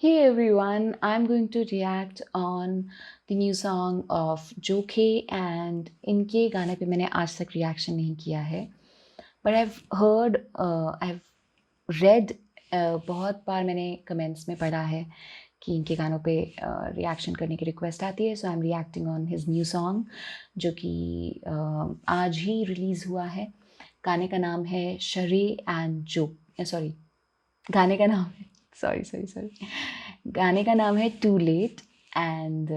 Hey everyone, I'm going to react on the new song of Joke and इनके गाने पे मैंने आज तक रिएक्शन नहीं किया है बट I've read बहुत बार मैंने कमेंट्स में पढ़ा है कि इनके गानों पे रिएक्शन करने की रिक्वेस्ट आती है so I am reacting on his new song जो कि आज ही रिलीज़ हुआ है। गाने का नाम है शरे एंड जोक सॉरी गाने का नाम है सॉरी गाने का नाम है too late and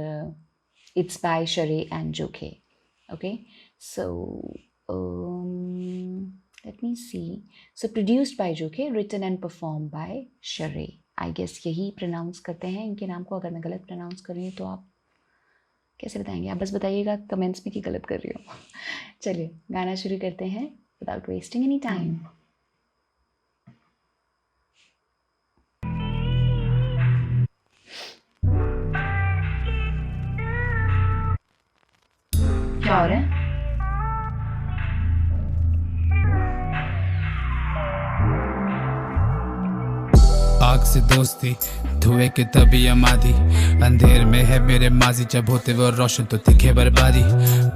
it's by Shreh and Jokhay. Okay so let me see. So produced by Jokhay, written and perform by Shreh. I guess यही प्रोनाउंस करते हैं इनके नाम को। अगर मैं गलत प्रोनाउंस कर रही हूँ तो आप कैसे बताएंगे? आप बस बताइएगा कमेंट्स में कि गलत कर रही हूँ। चलिए गाना शुरू करते हैं विदाउट वेस्टिंग एनी टाइम। क्या हो रहा है? आग से दोस्ती धुएं के तभी अमादी, अंधेर में है मेरे माजी, जब होते वो रोशन तो दिखे बर्बादी।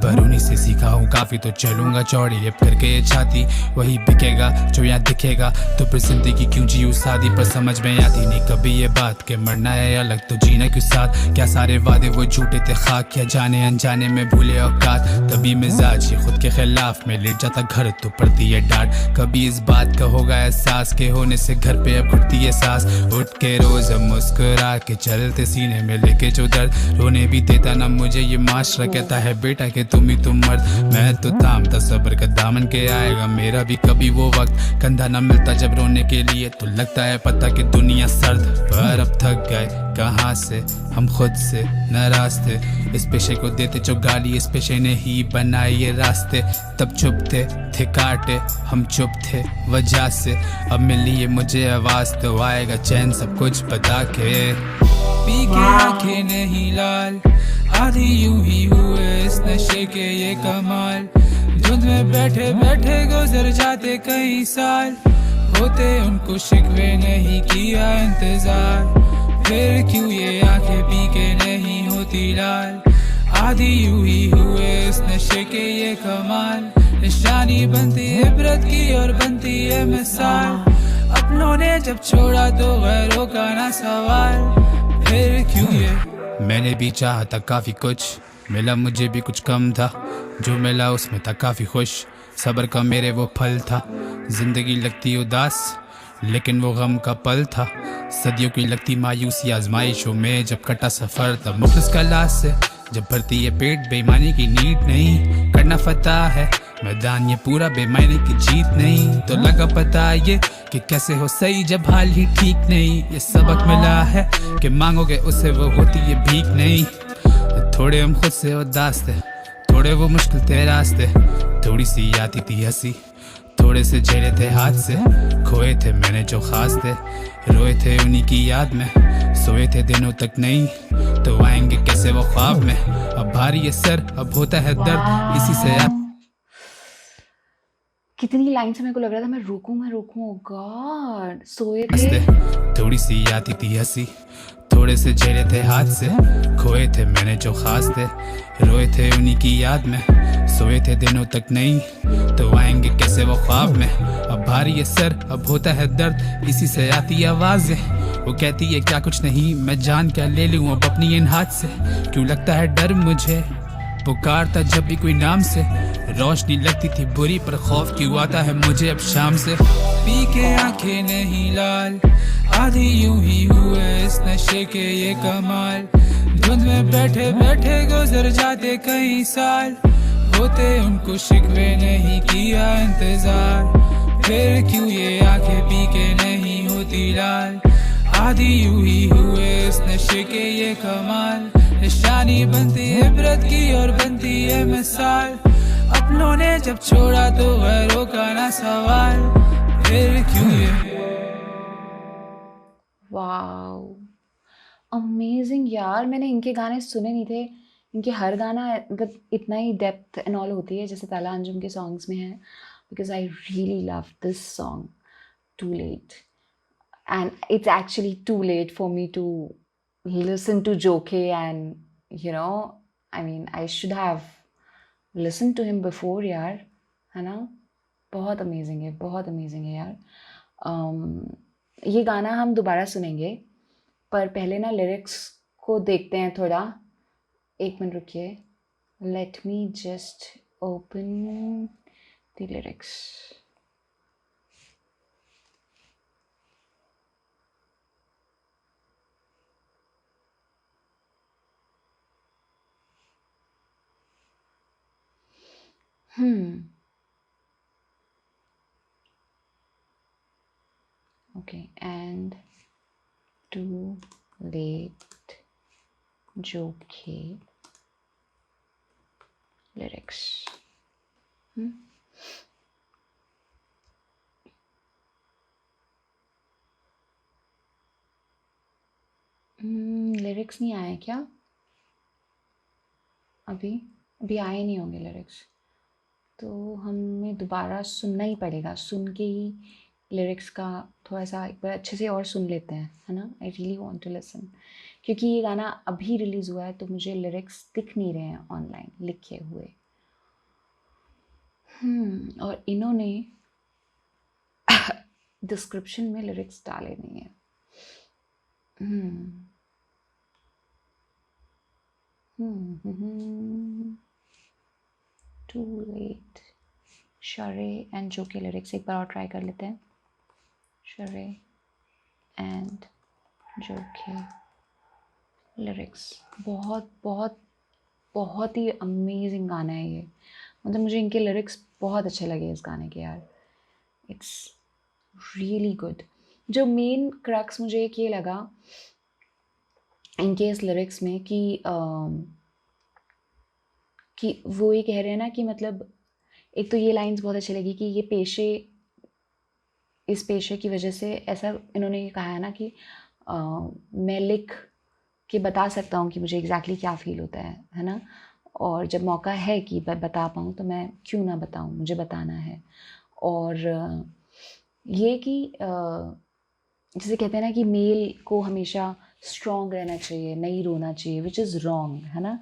पर उन्हीं से सीखा हूँ काफी, तो चलूंगा चौड़ी रेप करके ये छाती, वही बिकेगा जो यहाँ दिखेगा। तो फिर जिंदगी क्यों जीऊँ सादी, पर समझ में आती नहीं कभी ये बात के मरना है अलग तो जीना क्यों साथ। क्या सारे वादे वो झूठे थे खाक, क्या जाने अनजाने में भूले औकात। तभी मिजाज ये खुद के खिलाफ में लेट जाता घर तो पड़ती है डांट। कभी इस बात का होगा एहसास के होने से घर पे अब घुटती है सांस। उठ के रोज मुस्कुरा के चलते सीने में लेके जो दर्द, रोने भी देता ना मुझे ये माशरा, कहता है बेटा कि तुम ही तुम मर्द। मैं तो थामता सब्र का दामन के आएगा मेरा भी कभी वो वक्त, कंधा ना मिलता जब रोने के लिए तो लगता है पता कि दुनिया सर्द। पर अब थक गए कहाँ से हम खुद से नाराज थे, इस पेशे को देते जो गाली, इस पेशे ने ही बनाए ये रास्ते। तब चुप थे काटे हम चुप थे वजह से, अब मिली है मुझे आवाज तो आएगा चैन सब कुछ बता के। पी के आंखें नहीं लाल, आधी यूं ही हुए इस नशे के ये कमाल। धुंध में बैठे बैठे गुजर जाते कई साल, होते उनको शिकवे नहीं किया इंतजार। फिर क्यों ये आंखें पी के नहीं होती लाल, आधी यूं ही हुए इस नशे के ये कमाल। निशानी बनती है इबरत की और बनती है मिसाल, अपनों ने जब छोड़ा तो वह रोका ना सवाल। फिर क्यों ये मैंने भी चाहा था काफी कुछ, मिला मुझे भी कुछ कम था, जो मिला उसमें था काफी खुश। सब्र का मेरे वो फल था, जिंदगी लगती उदास लेकिन वो गम का पल था। सदियों की लगती मायूसी आजमाइशों में जब कटा सफर, तब मुखलिस का लाश से जब भरती है पेट बेईमानी की नीड नहीं। करना फतह है मैदान ये पूरा बेमानी की जीत नहीं, तो लगा पता ये कि कैसे हो सही जब हाल ही ठीक नहीं। ये सबक मिला है कि मांगोगे उससे वो होती है भीख नहीं। थोड़े हम खुद से उदास थे, थोड़े वो मुश्किल थे रास्ते, थोड़ी सी आती थी हंसी, थोड़े से झेले थे हाथ से। खोए थे मैंने जो खास थे, रोए थे उन्हीं की याद में, सोए थे दिनों तक नहीं तो आएंगे कैसे वो ख्वाब में। अब भारी ये सर अब होता है दर्द इसी से कितनी लाइन से मेरे को लग रहा था मैं रोकूं। गॉड सोए थे। थोड़ी सी आती थी हंसी, थोड़े से झेले थे हाथ से। खोए थे मैंने जो खास थे, रोए थे उन्हीं की याद में, सोए थे दिनों तक नहीं तो आएंगे कैसे वो ख्वाब में। अब भारी ये सर अब होता है दर्द इसी से आती आवाजें, वो कहती है क्या कुछ नहीं मैं जान क्या ले लूं अब अपनी इन हाथ से। क्यों लगता है डर मुझे पुकारता जब भी कोई नाम से, रोशनी लगती थी बुरी पर खौफ क्यों आता है मुझे अब शाम से। पी के आंखें नहीं लाल, आधी यूं ही हुए इस नशे के ये कमाल। धुंध में बैठे बैठे गुजर जाते कई साल, होते उनको शिकवे नहीं किया इंतजार। फिर क्यों ये आंखें पी के नहीं होती लाल, आधी यूं ही हुए इस नशे के ये कमाल। निशानी बनती है इबरत की और बनती है मिसाल, अपनों ने जब छोड़ा तो वह रोका ना सवाल। फिर क्यों ये वाओ अमेजिंग यार, मैंने इनके गाने सुने नहीं थे। इनके हर गाना मतलब इतना ही डेप्थ एंड ऑल होती है जैसे ताला अंजुम के सॉन्ग्स में है, because I really love this song too late. and it's actually too late for me to listen to Joke, and I mean, I should have listened to him before यार, है ना? बहुत अमेजिंग है, बहुत amazing है यार. ये गाना हम दोबारा सुनेंगे, पर पहले ना लिरिक्स को देखते हैं थोड़ा. एक मिनट रुकिए. Let me just open the lyrics. Okay, and too late Joke lyrics. Lyrics नहीं आए क्या? अभी आए नहीं होंगे लिरिक्स, तो हमें दोबारा सुनना ही पड़ेगा. सुन के ही लिरिक्स का थोड़ा सा एक बार अच्छे से और सुन लेते हैं, है ना? I really want to listen, क्योंकि ये गाना अभी रिलीज़ हुआ है, तो मुझे लिरिक्स दिख नहीं रहे हैं ऑनलाइन लिखे हुए. और इन्होंने डिस्क्रिप्शन में लिरिक्स डाले नहीं हैं. टू लेट शरे एंड जो के लिरिक्स एक बार और ट्राई कर लेते हैं. शरे एंड जो के लिरिक्स. बहुत बहुत बहुत ही अमेजिंग गाना है ये. मतलब मुझे इनके लिरिक्स बहुत अच्छे लगे इस गाने के यार. It's really good. जो मेन क्रक्स मुझे एक ये लगा इनके इस लिरिक्स में कि वो ये कह रहे हैं ना कि मतलब एक तो ये लाइंस बहुत अच्छी लगी कि ये इस पेशे की वजह से ऐसा इन्होंने ये कहा है ना कि मैं लिख के बता सकता हूँ कि मुझे एग्जैक्टली क्या फ़ील होता है ना? और जब मौका है कि बता पाऊँ तो मैं क्यों ना बताऊँ, मुझे बताना है. और ये कि जैसे कहते हैं ना कि मेल को हमेशा स्ट्रॉन्ग रहना चाहिए, नहीं रोना चाहिए, विच इज़ रॉन्ग, है ना?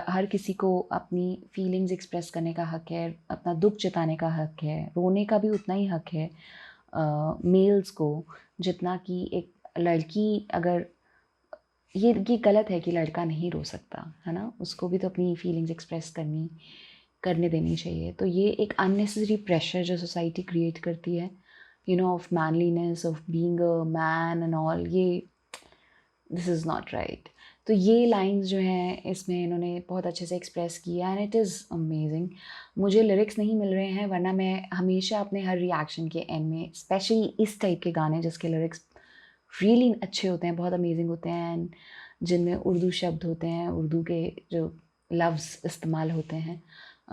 हर किसी को अपनी फीलिंग्स एक्सप्रेस करने का हक है, अपना दुख जताने का हक है, रोने का भी उतना ही हक है मेल्स को जितना कि एक लड़की. अगर ये गलत है कि लड़का नहीं रो सकता, है ना? उसको भी तो अपनी फीलिंग्स एक्सप्रेस करने देनी चाहिए. तो ये एक अननेसेसरी प्रेशर जो सोसाइटी क्रिएट करती है, of manliness, of being a man and all, ये दिस इज़ नॉट राइट. तो ये लाइंस जो हैं इसमें इन्होंने बहुत अच्छे से एक्सप्रेस किया एंड इट इज़ अमेजिंग. मुझे लिरिक्स नहीं मिल रहे हैं, वरना मैं हमेशा अपने हर रिएक्शन के एंड में स्पेशली इस टाइप के गाने जिसके लिरिक्स रियली अच्छे होते हैं, बहुत अमेजिंग होते हैं, एंड जिनमें उर्दू शब्द होते हैं, उर्दू के जो लफ्ज़ इस्तेमाल होते हैं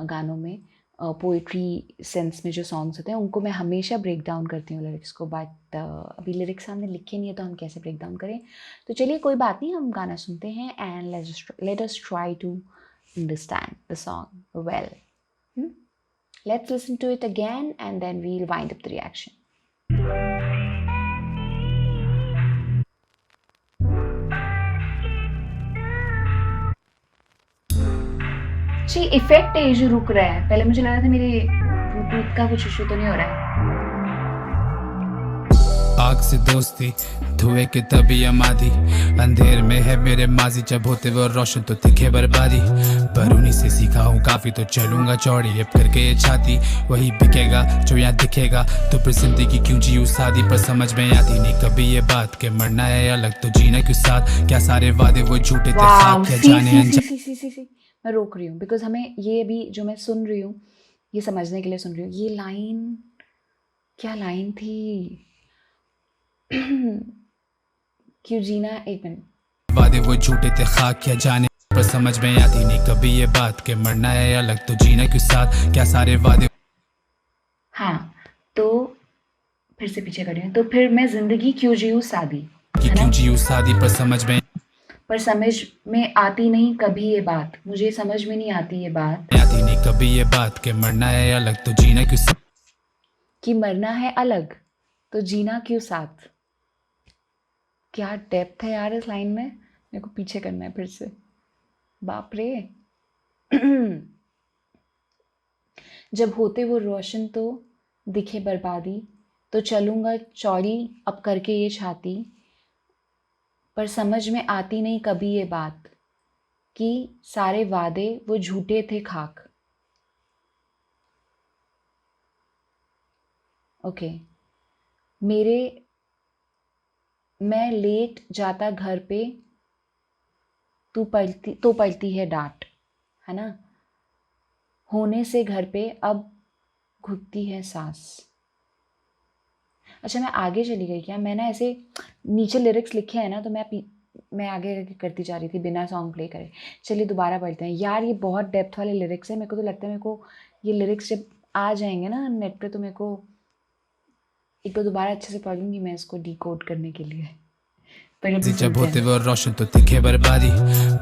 गानों में, पोइट्री सेंस में जो सॉन्ग्स होते हैं, उनको मैं हमेशा ब्रेक डाउन करती हूँ लिरिक्स को. बट अभी लिरिक्स सामने लिखे नहीं है तो हम कैसे ब्रेक डाउन करें? तो चलिए कोई बात नहीं, हम गाना सुनते हैं and let us try to understand the song well. Let's listen to it again and then we'll wind up the reaction. जी इफेक्ट है जो रुक रहा है. पहले मुझे लगा था मेरे ब्लूटूथ का कुछ इशू तो नहीं हो रहा है. आग से दोस्ती धुएं के तभी अमादी, अंधेर में है मेरे माजी, जब होते वो रोशन तो दिखे बर्बादी. पर उन्हीं से सीखा हूँ काफी, तो चलूंगा चौड़ी अब करके ये छाती. वही बिकेगा जो यहाँ दिखेगा, तो फिर जिंदगी क्यों जीऊँ सादी. पर समझ में आती नहीं कभी ये बात के मरना है अलग तो जीना क्यों साथ. क्या सारे वादे वो झूठे थे, खाक क्या जाने अनजाने. मैं रोक रही हूँ बिकॉज हमें ये भी जो मैं सुन रही हूँ ये समझने के लिए सुन रही हूँ. ये लाइन क्या लाइन थी? क्यों जीना, एक मिनट. वादे वो झूठे थे, खाक क्या जाने. पर समझ में आती नहीं कभी ये बात के मरना है अलग तो जीना क्यों साथ. क्या सारे वादे. हाँ, तो फिर से पीछे कर रही हूँ. तो फिर मैं जिंदगी क्यों जीऊँ सादी, क्यों जीऊँ सादी. पर समझ में आती नहीं कभी ये बात. मुझे समझ में नहीं आती ये बात, आती नहीं कभी ये बात के मरना है अलग तो जीना क्यों साथ. कि मरना है अलग तो जीना क्यों साथ. क्या डेप्थ है यार इस लाइन में, मेरे को पीछे करना है फिर से, बाप रे। जब होते वो रोशन तो दिखे बर्बादी, तो चलूँगा चौड़ी अब करके ये छाती, पर समझ में आती नहीं कभी ये बात कि सारे वादे वो झूठे थे खाक। ओके। मेरे मैं लेट जाता घर पे, तू पड़ती है डांट, है ना। होने से घर पे अब घुटती है सांस। अच्छा, मैं आगे चली गई क्या? मैं ना ऐसे नीचे लिरिक्स लिखे हैं ना, तो मैं आगे आगे करती जा रही थी बिना सॉन्ग प्ले करे। चलिए दोबारा पढ़ते हैं यार, ये बहुत डेप्थ वाले लिरिक्स है। मेरे को तो लगता है मेरे को ये लिरिक्स जब आ जाएंगे ना नेट पे, तो मेरे को एक बार दोबारा अच्छे से पढ़ूंगी मैं इसको डिकोड करने के लिए। पर अभी जब सुनते होते हैं। वो रोशन तो दिखे बर्बादी,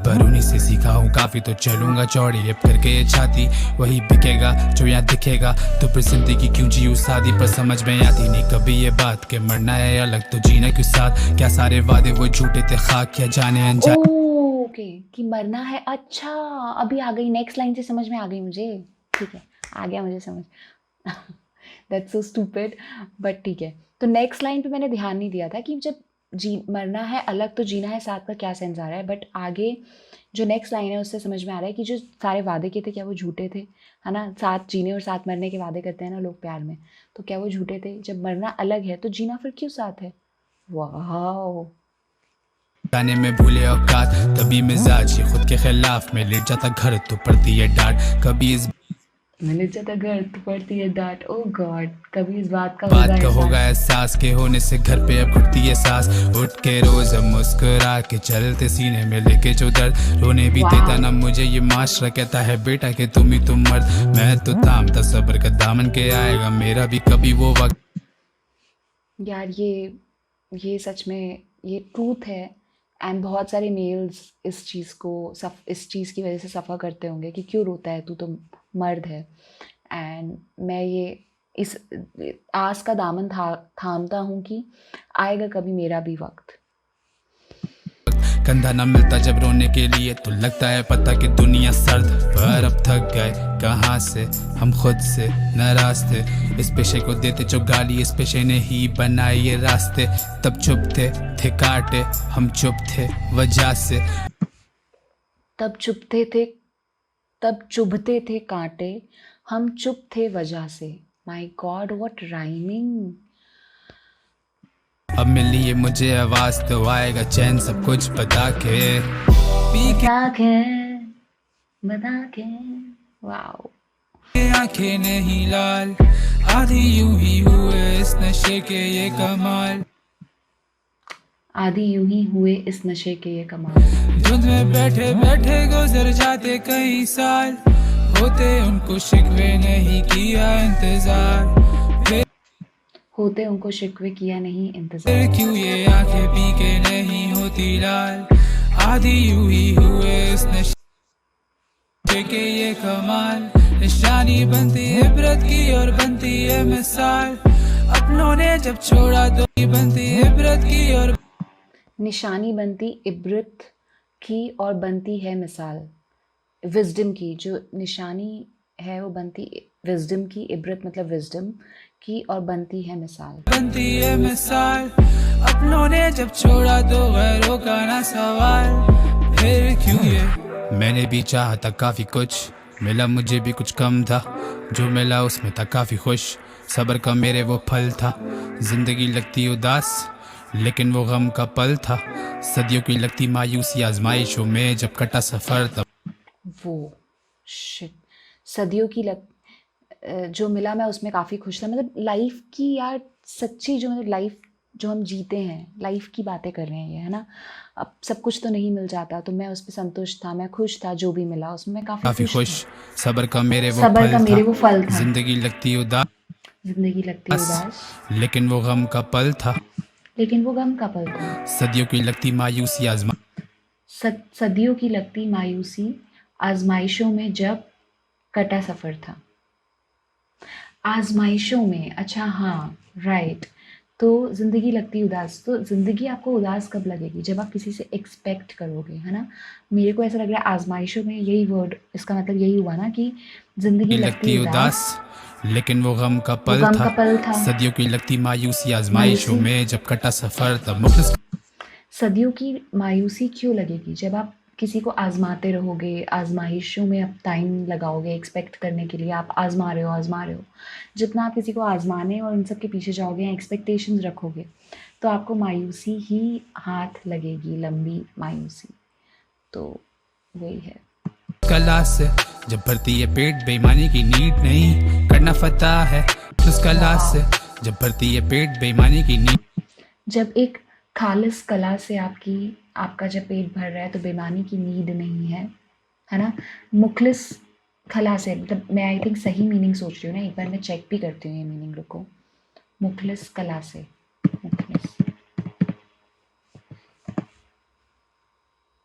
पर उन्हीं से सीखा हूँ काफी, तो चलूंगा चौड़ी अब करके ये छाती। वही बिकेगा जो यहाँ दिखेगा, तो फिर जिंदगी क्यों जीऊँ सादी। पर समझ में आती नहीं कभी ये बात के मरना है अलग तो जीना क्यों साथ। क्या सारे वादे वो झूठे थे खाक, क्या जाने अनजाने। ओके, कि मरना है। अच्छा, अभी आ गई नेक्स्ट लाइन से समझ में आ गई मुझे। ठीक है, आ गया मुझे समझ। दैट्स सो स्टूपिड, बट ठीक है। तो नेक्स्ट लाइन पे मैंने ध्यान नहीं दिया था कि जब मरना है अलग तो जीना है साथ का क्या सेंस आ रहा है, बट आगे जो नेक्स्ट लाइन है उससे समझ में आ रहा है कि जो सारे वादे किए थे क्या वो झूठे थे, है ना। साथ जीने और साथ मरने के वादे करते हैं ना लोग प्यार में, तो क्या वो झूठे थे? जब मरना अलग है तो जीना फिर क्यों साथ है? वाह। गाने में भूले औकात, तभी मिजाज ये खुद के खिलाफ में लेट जाता घर तो पड़ती है डांट। कभी इस मैंने ज्यादा घर तो पड़ती है डांट। ओ गॉड, कभी इस बात का होगा एहसास के होने से घर पे अब घुटती है सांस। उठ के रोज अब मुस्कुरा के चलते सीने में लेके जो दर्द, रोने भी देता ना मुझे ये माशरा। कहता है बेटा कि तुम ही तुम मर्द, मैं तो थामता सब्र का दामन के आएगा मेरा भी कभी वो वक्त। यार ये सच में ये ट्रूथ है। एंड बहुत सारे मेल्स इस चीज़ की वजह से सफ़र करते होंगे कि क्यों रोता है, तू तो मर्द है। एंड मैं ये इस आस का दामन थामता हूँ कि आएगा कभी मेरा भी वक्त। कंधा न मिलता जब रोने के लिए, तो लगता है पता कि दुनिया सर्द। पर अब थक गए कहाँ से हम खुद से नाराज थे, इस पेशे को देते जो गाली, इस पेशे ने ही बनाए ये रास्ते। तब चुप थे कांटे, हम चुप थे वजह से। तब चुभते थे कांटे, हम चुप थे वजह से। My God, what rhyming. अब मिली ये मुझे आवाज तो आएगा चैन सब कुछ बता के बता के। वाओ। आंखें नहीं लाल, आधी यूं ही हुए इस नशे के ये कमाल। आधी यूं ही हुए इस नशे के ये कमाल। धुंध में बैठे बैठे गुजर जाते कई साल, होते उनको शिकवे नहीं किया इंतजार। होते उनको शिकवे किया नहीं इंतजार। क्यों ये आंखें पी के नहीं होती लाल, आधी यूं ही हुए इस नशे के ये कमाल। निशानी बनती है इबरत की और बनती है मिसाल, अपनों ने जब छोड़ा तो बनती है इबरत की और निशानी बनती इबरत की और बनती है मिसाल। विजडम की जो निशानी है वो बनती विजडम की, इबरत मतलब विजडम की, और बनती है मिसाल। अपनों ने जब छोड़ा तो गैरों का ना सवाल। फिर क्यों ये मैंने भी चाहा था काफी कुछ, मिला मुझे भी कुछ कम था, जो मिला उसमें था काफी खुश। सब्र का मेरे वो फल था, जिंदगी लगती उदास लेकिन वो गम का पल था। सदियों की लगती मायूसी आजमाइशों में जब कटा सफर तब वो शिट। सदियों की जो मिला मैं उसमें काफ़ी खुश था। मतलब लाइफ की यार सच्ची जो मतलब लाइफ जो हम जीते हैं, लाइफ की बातें कर रहे हैं ये, है ना। अब सब कुछ तो नहीं मिल जाता, तो मैं उस पर संतुष्ट था, मैं खुश था जो भी मिला उसमें मैं काफ़ी खुश था। सब्र का मेरे वो फल था, जिंदगी लगती उदास लेकिन वो गम का पल था। सदियों की लगती मायूसी सदियों की लगती मायूसी आजमाइशों में जब कटा सफ़र था। आजमाइशों में, अच्छा हाँ राइट। तो ज़िंदगी लगती उदास, तो ज़िंदगी आपको उदास कब लगेगी? जब आप किसी से एक्सपेक्ट करोगे, है ना? मेरे को ऐसा लग रहा है आज़माइशों में यही वर्ड, इसका मतलब यही हुआ ना कि ज़िंदगी लगती उदास, लेकिन वो गम का वो पल गम था, का पल था। सदियों की लगती मायूसी आजमाइशों मायूसी, में जब कटा सफर तब मुखलिस सदियों की मायूसी क्यों लगेगी? जब आप किसी को आज़माते रहोगे, आज़माइशों में आप टाइम लगाओगे एक्सपेक्ट करने के लिए, आप आज़मा रहे हो, आज़मा रहे हो। जितना आप किसी को आज़माने और इन सब के पीछे जाओगे या एक्सपेक्टेशंस रखोगे, तो आपको मायूसी ही हाथ लगेगी, लंबी मायूसी। तो वही है। कला से जब भरती है पेट बेईमानी की नीड नहीं करना फता है, उस कला से जब भरती है पेट बेईमानी की नीड। जब एक खालिस कला से आपका जब पेट भर रहा है तो बेईमानी की नीड नहीं है ना? मुखलिस खला से, मतलब मैं आई थिंक सही मीनिंग सोच रही हूँ ना, एक बार मैं चेक भी करती हूँ ये मीनिंग, रुको। मुखलिस कला से, मुखलिस,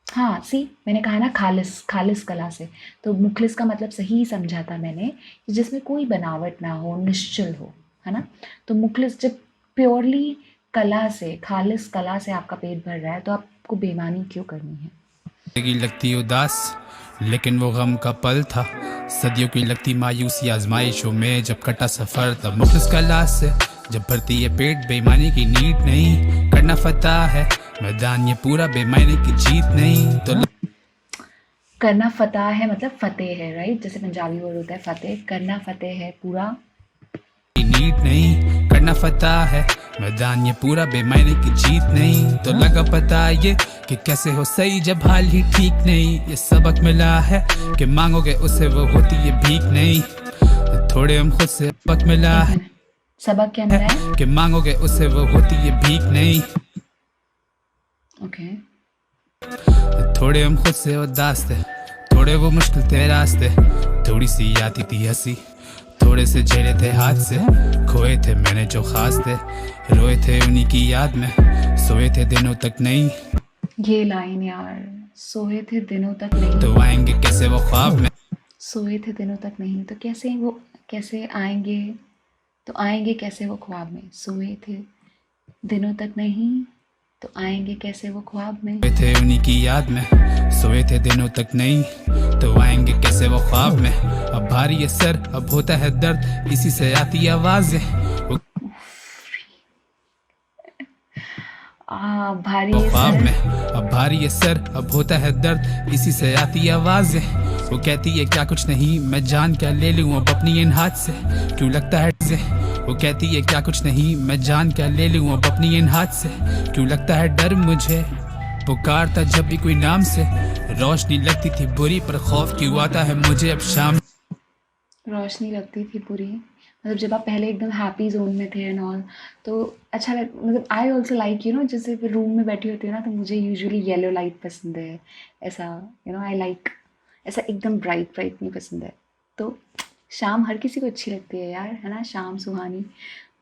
हाँ सी, मैंने कहा ना खालिस, खालिस कला से, तो मुखलिस का मतलब सही समझा था मैंने कि जिसमें कोई बनावट ना हो, निश्चल हो, है ना? तो मुखलिस जब प्योरली कला से, खालिस कला से आपका पेट भर रहा है तो आपको बेईमानी क्यों करनी है? की लगती उदास, लेकिन वो गम का पल था, सदियों की लगती मायूसी आजमाइशों में जब कटा सफर तब मुखलिस कला से जब भरती है पेट बेईमानी की नीड नहीं करना फता है, मैदान ये पूरा बेईमानी की जीत नहीं। तो करना फतह है मतलब फतेह है, राइट? जैसे पंजाबी वर्ड होता है फतेह, करना फतेह है पूरा नीड नहीं करना फता है, मैदान ये पूरा बेमायने की जीत नहीं। तो लगा पता ये कि कैसे हो सही जब हाल ही ठीक नहीं, ये सबक मिला है कि मांगोगे उससे वो होती है भीख नहीं। थोड़े हम खुद से सबक मिला है, सबक क्या मिला है कि मांगोगे उससे वो होती है भीख नहीं। ओके, थोड़े हम खुद से उदास थे, थोड़े वो मुश्किल थे रास्ते, थोड़ी सी आती थी हंसी, थोड़े से झेले थे हाथ से, खोए थे मैंने जो खास थे, रोए थे उन्हीं की याद में, सोए थे दिनों तक नहीं। ये लाइन यार, सोए थे दिनों तक नहीं, तो आएंगे कैसे वो ख्वाब में, सोए थे दिनों तक नहीं, तो कैसे आएंगे, तो आएंगे कैसे वो ख्वाब में, सोए थे दिनों तक नहीं तो आएंगे कैसे वो ख्वाब में। सोए थे उन्हीं की याद में, सोए थे दिनों तक नहीं, तो आएंगे कैसे वो ख्वाब में। अब भारी है सर, अब होता है दर्द, इसी से आती आवाजें, भारी वो है ख्वाब सर, में। अब भारी है सर, अब होता है दर्द, इसी से आती आवाजें। वो कहती है क्या कुछ नहीं, मैं जान क्या ले लूं अब अपनी इन हाथ से, क्यों लगता है डर। वो कहती है क्या कुछ नहीं, मैं जान क्या ले लूं अब अपनी इन हाथ से, क्यों लगता है डर मुझे। पुकारता जब भी कोई नाम से, रोशनी लगती थी बुरी पर खौफ क्यों आता है मुझे अब शाम। रोशनी लगती थी पूरी, मतलब जब आप पहले एकदम हैप्पी जोन में थे एंड ऑल, तो अच्छा मतलब आई ऑल्सो लाइक जैसे रूम में बैठी होती हूँ ना, तो मुझे यूजुअली येलो लाइट पसंद है, ऐसा आई लाइक, ऐसा एकदम ब्राइट ब्राइट नहीं पसंद है। तो शाम हर किसी को अच्छी लगती है यार, है ना, शाम सुहानी,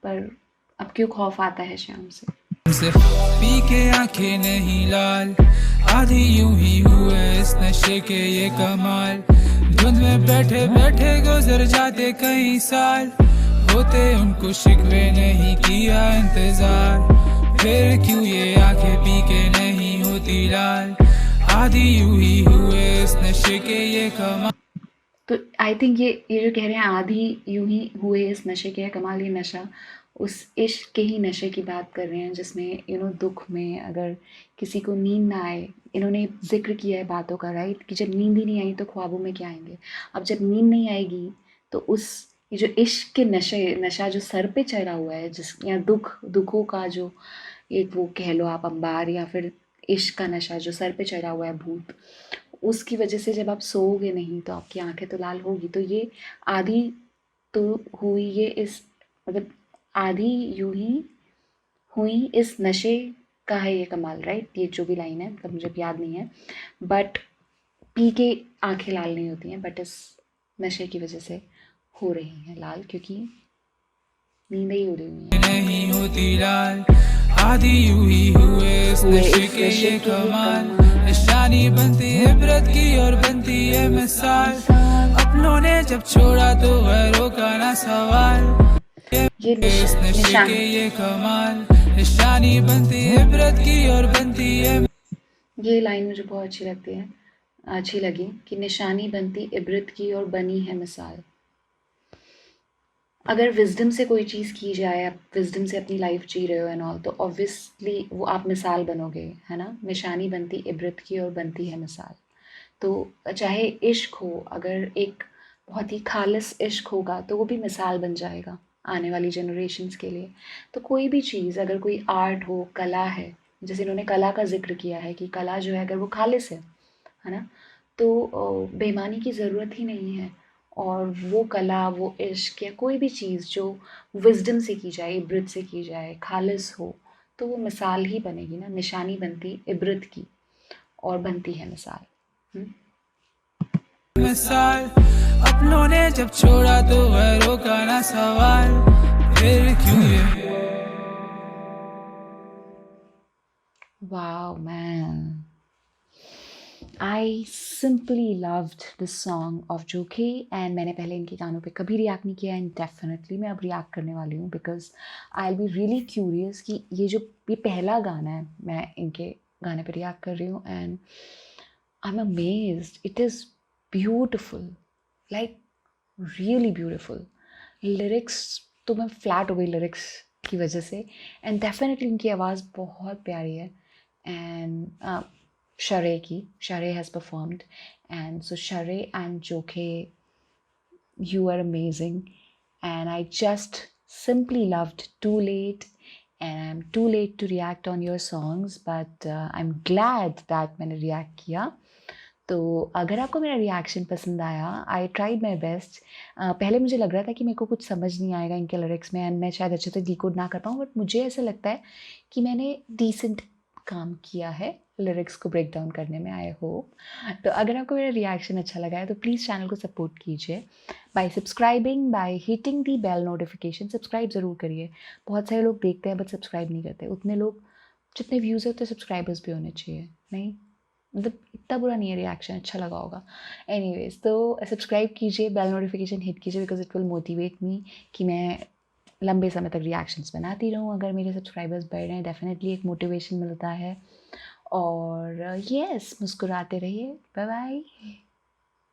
पर अब क्यों खौफ आता है शाम से। पी के आंखें नहीं लाल, आधी यूं ही हुए इस नशे के ये कमाल, धुंध में बैठे बैठे गुजर जाते कई साल, होते उनको शिकवे नहीं किया इंतजार, फिर क्यों ये आंखें पी के नहीं होती लाल, आधी यूं ही हुए इस नशे के ये कमाल। तो आई थिंक ये जो कह रहे हैं आधी यूं ही हुए इस नशे के कमाल, ये नशा उस इश्क के ही नशे की बात कर रहे हैं जिसमें दुख में अगर किसी को नींद ना आए, इन्होंने जिक्र किया है बातों का, राइट, कि जब नींद ही नहीं आई तो ख्वाबों में क्या आएंगे। अब जब नींद नहीं आएगी तो ये जो इश्क के नशा जो सर पे चढ़ा हुआ है, या दुखों का जो एक वो कह लो आप अंबार, या फिर इश्क का नशा जो सर पे चढ़ा हुआ है भूत, उसकी वजह से जब आप सोओगे नहीं तो आपकी आंखें तो लाल होगी। तो ये आधी तो हुई ये इस मतलब आधी यूं ही हुई इस नशे का है ये कमाल, राइट, ये जो भी लाइन है, मतलब मुझे याद नहीं है, बट पी के आंखें लाल नहीं होती हैं, बट इस नशे की वजह से हो रही हैं लाल, क्योंकि नींद ही उड़ी हुई है। नहीं होती लाल, आधी यूं ही हुए इस नशे के ये कमाल, निशानी बनती है इबरत की और बनती है मिसाल, अपनों ने जब छोड़ा तो गैरों का ना सवाल, ये इस नशे निशान के ये कमाल, निशानी बनती है इबरत की और बनती है। ये लाइन मुझे बहुत अच्छी लगी कि निशानी बनती इबरत की और बनी है मिसाल। अगर विज़डम से कोई चीज़ की जाए, आप विज़डम से अपनी लाइफ जी रहे हो एंड ऑल, तो ऑब्वियसली वो आप मिसाल बनोगे, है ना? निशानी बनती इबरत की और बनती है मिसाल। तो चाहे इश्क हो, अगर एक बहुत ही खालिस इश्क होगा तो वो भी मिसाल बन जाएगा आने वाली जनरेशन्स के लिए। तो कोई भी चीज़, अगर कोई आर्ट हो, कला है, जैसे इन्होंने कला का ज़िक्र किया है कि कला जो है अगर वो खालिस है ना? तो बेईमानी की ज़रूरत ही नहीं है। और वो कला, वो इश्क या कोई भी चीज़ जो विज़डम से की जाए, इबरत से की जाए, खालिस हो, तो वो मिसाल ही बनेगी ना, निशानी बनती इबरत की और बनती है मिसाल। हुँ? मिसाल अपनों ने जब छोड़ा तो गैरों का ना सवाल, फिर क्यों ये Wow, man. I simply loved this song of Jokhay and मैंने पहले इनके गानों पे कभी रिएक्ट नहीं किया एंड डेफिनेटली मैं अब रिएक्ट करने वाली हूँ because I will be really curious कि ये पहला गाना है मैं इनके गाने पे रिएक्ट कर रही हूँ and I am amazed, it is beautiful, like really beautiful. Lyrics तो मैं फ्लैट हो गई लिरिक्स की वजह से एंड डेफिनेटली इनकी आवाज़ बहुत प्यारी है and Share has performed, and so Share and Joke, you are amazing, and I just simply loved Too Late, and I'm too late to react on your songs, but I'm glad that मैंने react किया। तो अगर आपको मेरा reaction पसंद आया, I tried my best. पहले मुझे लग रहा था कि मेरे को कुछ समझ नहीं आएगा इनके लिरिक्स में एंड मैं शायद अच्छे से डिकोड ना कर पाऊँ, बट मुझे ऐसा लगता है कि मैंने डिसेंट काम किया है लिरिक्स को ब्रेक डाउन करने में, आई होप। तो अगर आपको मेरा रिएक्शन अच्छा लगा है तो प्लीज़ चैनल को सपोर्ट कीजिए by subscribing, by hitting the bell notification. Subscribe ज़रूर करिए, बहुत सारे लोग देखते हैं बट सब्सक्राइब नहीं करते। उतने लोग जितने व्यूज़ है उतने सब्सक्राइबर्स भी होने चाहिए, नहीं मतलब इतना बुरा नहीं है, रिएक्शन अच्छा लगा होगा। एनीवेज, तो सब्सक्राइब कीजिए, बेल नोटिफिकेशन हिट कीजिए because it will motivate me कि मैं लंबे समय तक रिएक्शंस बनाती रहूँ। अगर मेरे सब्सक्राइबर्स बढ़ रहे हैं डेफिनेटली एक मोटिवेशन मिलता है। और यस, मुस्कुराते रहिए। Bye bye.